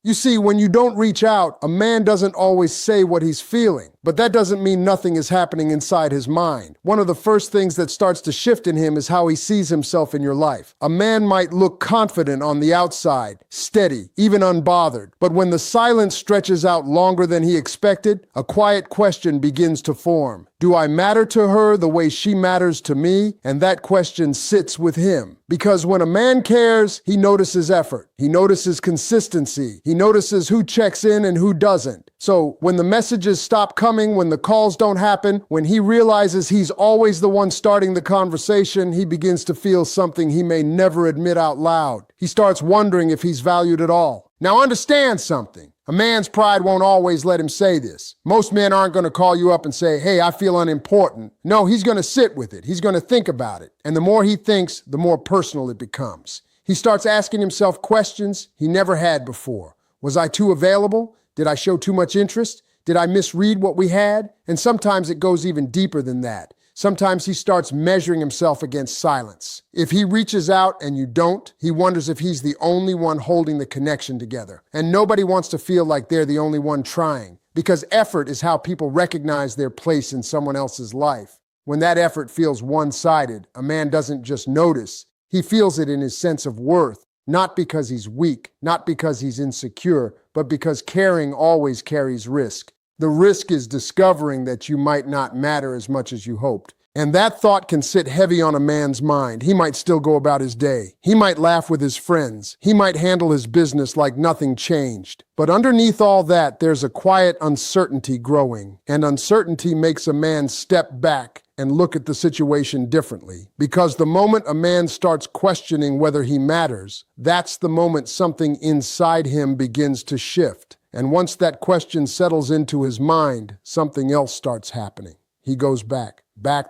You see, when you don't reach out, a man doesn't always say what he's feeling, but that doesn't mean nothing is happening inside his mind. One of the first things that starts to shift in him is how he sees himself in your life. A man might look confident on the outside, steady, even unbothered, but when the silence stretches out longer than he expected, a quiet question begins to form. Do I matter to her the way she matters to me? And that question sits with him. Because when a man cares, he notices effort. He notices consistency. He notices who checks in and who doesn't. So when the messages stop coming, when the calls don't happen, when he realizes he's always the one starting the conversation, he begins to feel something he may never admit out loud. He starts wondering if he's valued at all. Now understand something. A man's pride won't always let him say this. Most men aren't going to call you up and say, hey, I feel unimportant. No, he's going to sit with it. He's going to think about it. And the more he thinks, the more personal it becomes. He starts asking himself questions he never had before. Was I too available? Did I show too much interest? Did I misread what we had? And sometimes it goes even deeper than that. Sometimes he starts measuring himself against silence. If he reaches out and you don't, he wonders if he's the only one holding the connection together. And nobody wants to feel like they're the only one trying, because effort is how people recognize their place in someone else's life. When that effort feels one-sided, a man doesn't just notice, he feels it in his sense of worth, not because he's weak, not because he's insecure, but because caring always carries risk. The risk is discovering that you might not matter as much as you hoped. And that thought can sit heavy on a man's mind. He might still go about his day. He might laugh with his friends. He might handle his business like nothing changed. But underneath all that, there's a quiet uncertainty growing. And uncertainty makes a man step back and look at the situation differently. Because the moment a man starts questioning whether he matters, that's the moment something inside him begins to shift. And once that question settles into his mind, something else starts happening. He goes back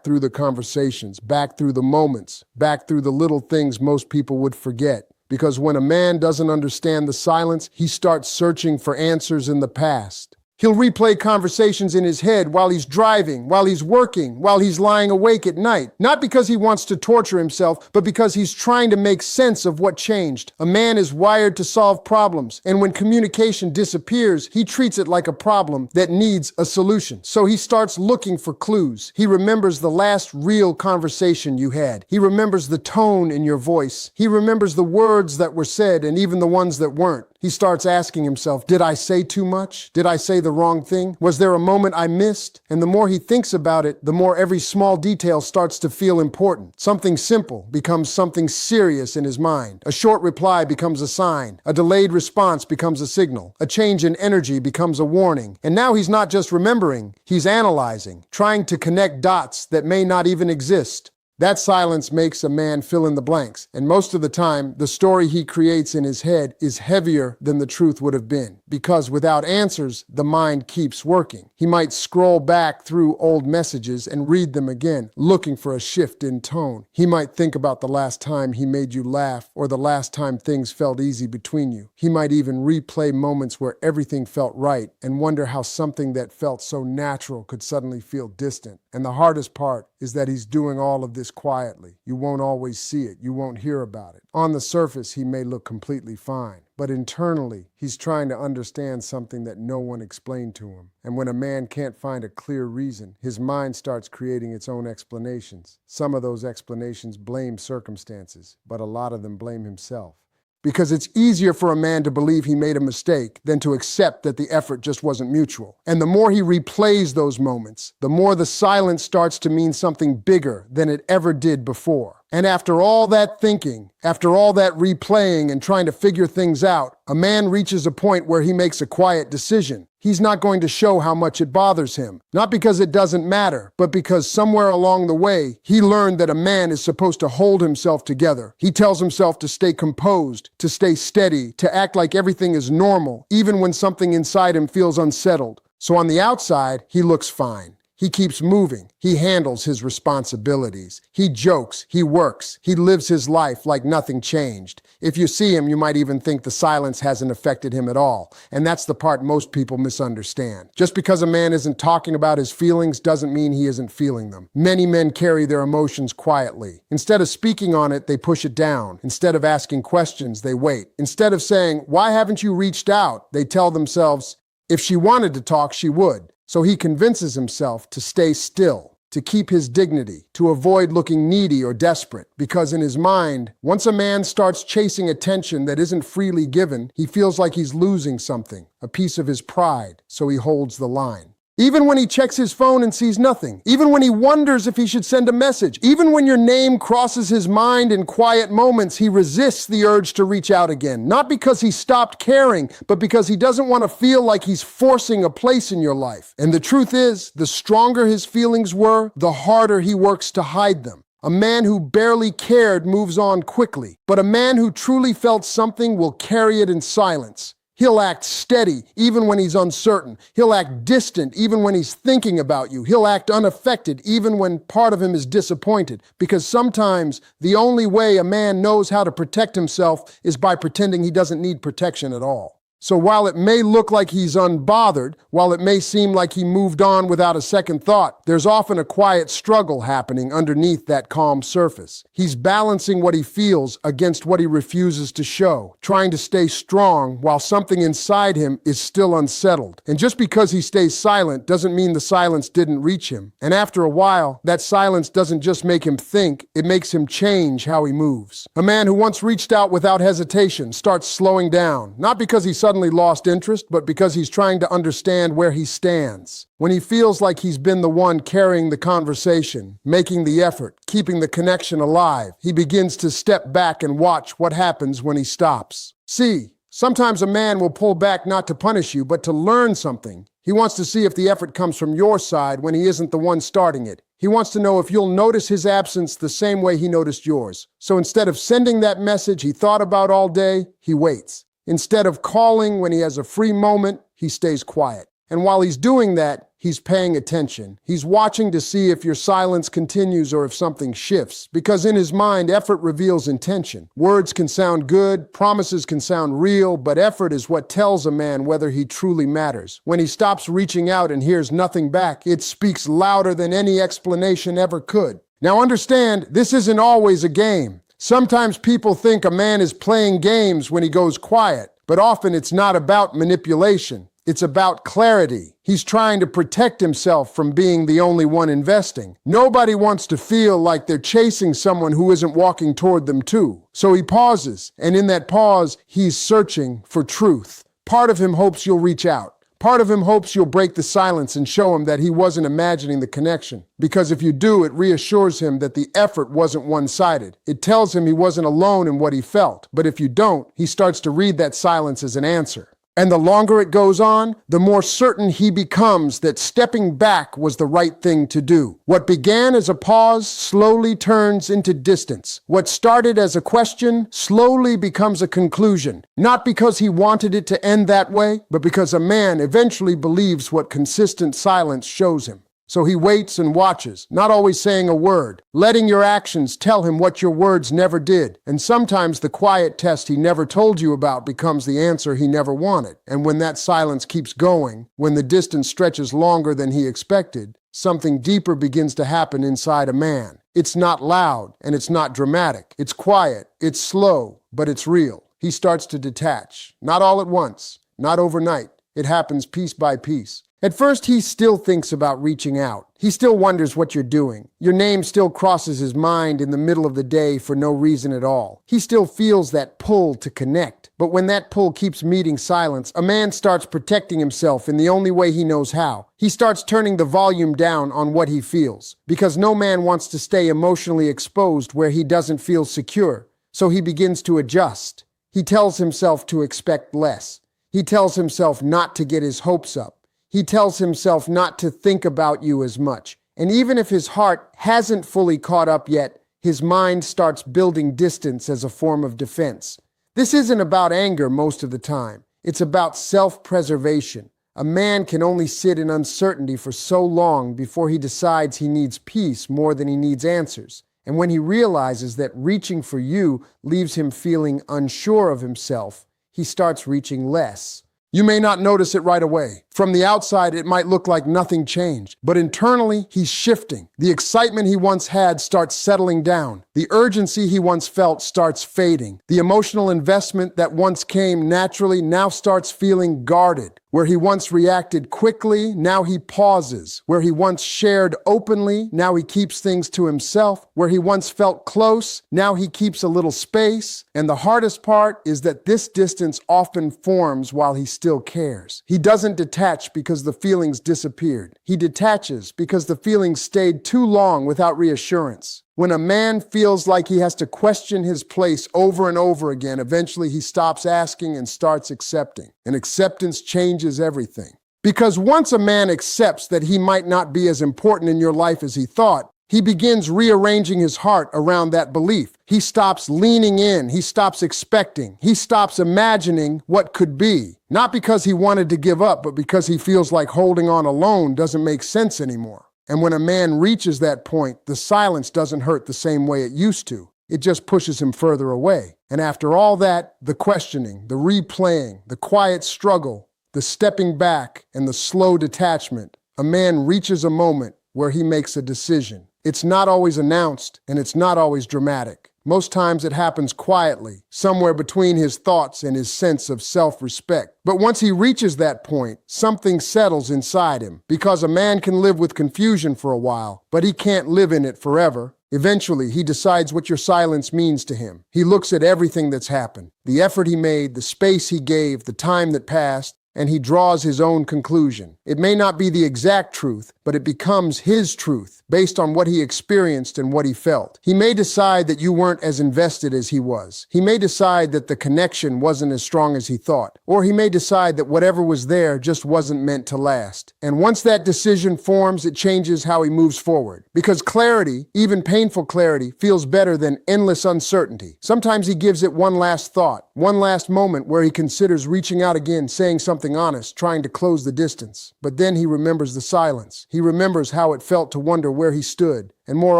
through the conversations, back through the moments, back through the little things most people would forget. Because when a man doesn't understand the silence, he starts searching for answers in the past. He'll replay conversations in his head while he's driving, while he's working, while he's lying awake at night. Not because he wants to torture himself, but because he's trying to make sense of what changed. A man is wired to solve problems, and when communication disappears, he treats it like a problem that needs a solution. So he starts looking for clues. He remembers the last real conversation you had. He remembers the tone in your voice. He remembers the words that were said and even the ones that weren't. He starts asking himself, did I say too much? Did I say the wrong thing? Was there a moment I missed? And the more he thinks about it, the more every small detail starts to feel important. Something simple becomes something serious in his mind. A short reply becomes a sign. A delayed response becomes a signal. A change in energy becomes a warning. And now he's not just remembering, he's analyzing, trying to connect dots that may not even exist. That silence makes a man fill in the blanks, and most of the time, the story he creates in his head is heavier than the truth would have been, because without answers, the mind keeps working. He might scroll back through old messages and read them again, looking for a shift in tone. He might think about the last time he made you laugh, or the last time things felt easy between you. He might even replay moments where everything felt right, and wonder how something that felt so natural could suddenly feel distant. And the hardest part is that he's doing all of this quietly. You won't always see it. You won't hear about it. On the surface, he may look completely fine, but internally, he's trying to understand something that no one explained to him. And when a man can't find a clear reason, his mind starts creating its own explanations. Some of those explanations blame circumstances, but a lot of them blame himself. Because it's easier for a man to believe he made a mistake than to accept that the effort just wasn't mutual. And the more he replays those moments, the more the silence starts to mean something bigger than it ever did before. And after all that thinking, after all that replaying and trying to figure things out, a man reaches a point where he makes a quiet decision. He's not going to show how much it bothers him. Not because it doesn't matter, but because somewhere along the way, he learned that a man is supposed to hold himself together. He tells himself to stay composed, to stay steady, to act like everything is normal, even when something inside him feels unsettled. So on the outside, he looks fine. He keeps moving. He handles his responsibilities. He jokes. He works. He lives his life like nothing changed. If you see him, you might even think the silence hasn't affected him at all. And that's the part most people misunderstand. Just because a man isn't talking about his feelings doesn't mean he isn't feeling them. Many men carry their emotions quietly. Instead of speaking on it, they push it down. Instead of asking questions, they wait. Instead of saying, "Why haven't you reached out?" they tell themselves, "If she wanted to talk, she would." So he convinces himself to stay still, to keep his dignity, to avoid looking needy or desperate, because in his mind, once a man starts chasing attention that isn't freely given, he feels like he's losing something, a piece of his pride, so he holds the line. Even when he checks his phone and sees nothing, even when he wonders if he should send a message, even when your name crosses his mind in quiet moments, he resists the urge to reach out again. Not because he stopped caring, but because he doesn't want to feel like he's forcing a place in your life. And the truth is, the stronger his feelings were, the harder he works to hide them. A man who barely cared moves on quickly, but a man who truly felt something will carry it in silence. He'll act steady even when he's uncertain. He'll act distant even when he's thinking about you. He'll act unaffected even when part of him is disappointed. Because sometimes the only way a man knows how to protect himself is by pretending he doesn't need protection at all. So while it may look like he's unbothered, while it may seem like he moved on without a second thought, there's often a quiet struggle happening underneath that calm surface. He's balancing what he feels against what he refuses to show, trying to stay strong while something inside him is still unsettled. And just because he stays silent doesn't mean the silence didn't reach him. And after a while, that silence doesn't just make him think, it makes him change how he moves. A man who once reached out without hesitation starts slowing down, not because he suddenly lost interest, but because he's trying to understand where he stands. When he feels like he's been the one carrying the conversation, making the effort, keeping the connection alive, he begins to step back and watch what happens when he stops. See, sometimes a man will pull back not to punish you, but to learn something. He wants to see if the effort comes from your side when he isn't the one starting it. He wants to know if you'll notice his absence the same way he noticed yours. So instead of sending that message he thought about all day, he waits. Instead of calling when he has a free moment, he stays quiet. And while he's doing that, he's paying attention. He's watching to see if your silence continues or if something shifts. Because in his mind, effort reveals intention. Words can sound good, promises can sound real, but effort is what tells a man whether he truly matters. When he stops reaching out and hears nothing back, it speaks louder than any explanation ever could. Now understand, this isn't always a game. Sometimes people think a man is playing games when he goes quiet, but often it's not about manipulation. It's about clarity. He's trying to protect himself from being the only one investing. Nobody wants to feel like they're chasing someone who isn't walking toward them too. So he pauses, and in that pause, he's searching for truth. Part of him hopes you'll reach out. Part of him hopes you'll break the silence and show him that he wasn't imagining the connection. Because if you do, it reassures him that the effort wasn't one-sided. It tells him he wasn't alone in what he felt. But if you don't, he starts to read that silence as an answer. And the longer it goes on, the more certain he becomes that stepping back was the right thing to do. What began as a pause slowly turns into distance. What started as a question slowly becomes a conclusion. Not because he wanted it to end that way, but because a man eventually believes what consistent silence shows him. So he waits and watches, not always saying a word, letting your actions tell him what your words never did. And sometimes the quiet test he never told you about becomes the answer he never wanted. And when that silence keeps going, when the distance stretches longer than he expected, something deeper begins to happen inside a man. It's not loud and it's not dramatic. It's quiet, it's slow, but it's real. He starts to detach, not all at once, not overnight. It happens piece by piece. At first, he still thinks about reaching out. He still wonders what you're doing. Your name still crosses his mind in the middle of the day for no reason at all. He still feels that pull to connect. But when that pull keeps meeting silence, a man starts protecting himself in the only way he knows how. He starts turning the volume down on what he feels. Because no man wants to stay emotionally exposed where he doesn't feel secure. So he begins to adjust. He tells himself to expect less. He tells himself not to get his hopes up. He tells himself not to think about you as much. And even if his heart hasn't fully caught up yet, his mind starts building distance as a form of defense. This isn't about anger most of the time. It's about self-preservation, A man can only sit in uncertainty for so long before he decides he needs peace more than he needs answers. And when he realizes that reaching for you leaves him feeling unsure of himself, he starts reaching less. You may not notice it right away. From the outside, it might look like nothing changed, but internally, he's shifting. The excitement he once had starts settling down. The urgency he once felt starts fading. The emotional investment that once came naturally now starts feeling guarded. Where he once reacted quickly, now he pauses. Where he once shared openly, now he keeps things to himself. Where he once felt close, now he keeps a little space. And the hardest part is that this distance often forms while he still cares. He doesn't detach because the feelings disappeared. He detaches because the feelings stayed too long without reassurance. When a man feels like he has to question his place over and over again, eventually he stops asking and starts accepting. And acceptance changes everything. Because once a man accepts that he might not be as important in your life as he thought, he begins rearranging his heart around that belief. He stops leaning in. He stops expecting. He stops imagining what could be. Not because he wanted to give up, but because he feels like holding on alone doesn't make sense anymore. And when a man reaches that point, the silence doesn't hurt the same way it used to. It just pushes him further away. And after all that, the questioning, the replaying, the quiet struggle, the stepping back, and the slow detachment, a man reaches a moment where he makes a decision. It's not always announced, and it's not always dramatic. Most times it happens quietly, somewhere between his thoughts and his sense of self-respect. But once he reaches that point, something settles inside him. Because a man can live with confusion for a while, but he can't live in it forever. Eventually, he decides what your silence means to him. He looks at everything that's happened, the effort he made, the space he gave, the time that passed, and he draws his own conclusion. It may not be the exact truth, but it becomes his truth based on what he experienced and what he felt. He may decide that you weren't as invested as he was. He may decide that the connection wasn't as strong as he thought. Or he may decide that whatever was there just wasn't meant to last. And once that decision forms, it changes how he moves forward. Because clarity, even painful clarity, feels better than endless uncertainty. Sometimes he gives it one last thought, one last moment where he considers reaching out again, saying something honest, trying to close the distance. But then he remembers the silence. He remembers how it felt to wonder where he stood. And more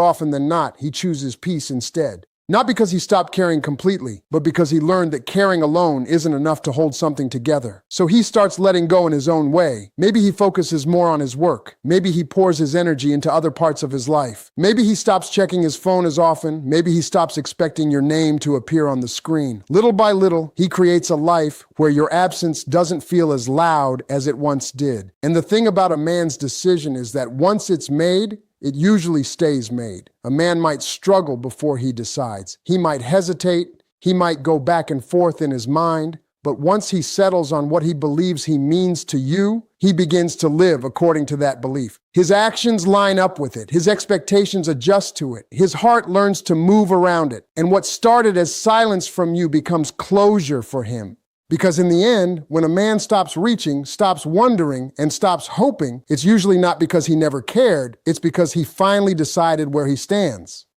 often than not, he chooses peace instead. Not because he stopped caring completely, but because he learned that caring alone isn't enough to hold something together. So he starts letting go in his own way. Maybe he focuses more on his work. Maybe he pours his energy into other parts of his life. Maybe he stops checking his phone as often. Maybe he stops expecting your name to appear on the screen. Little by little, he creates a life where your absence doesn't feel as loud as it once did. And the thing about a man's decision is that once it's made, it usually stays made. A man might struggle before he decides. He might hesitate. He might go back and forth in his mind. But once he settles on what he believes he means to you, he begins to live according to that belief. His actions line up with it. His expectations adjust to it. His heart learns to move around it. And what started as silence from you becomes closure for him. Because in the end, when a man stops reaching, stops wondering, and stops hoping, it's usually not because he never cared, it's because he finally decided where he stands.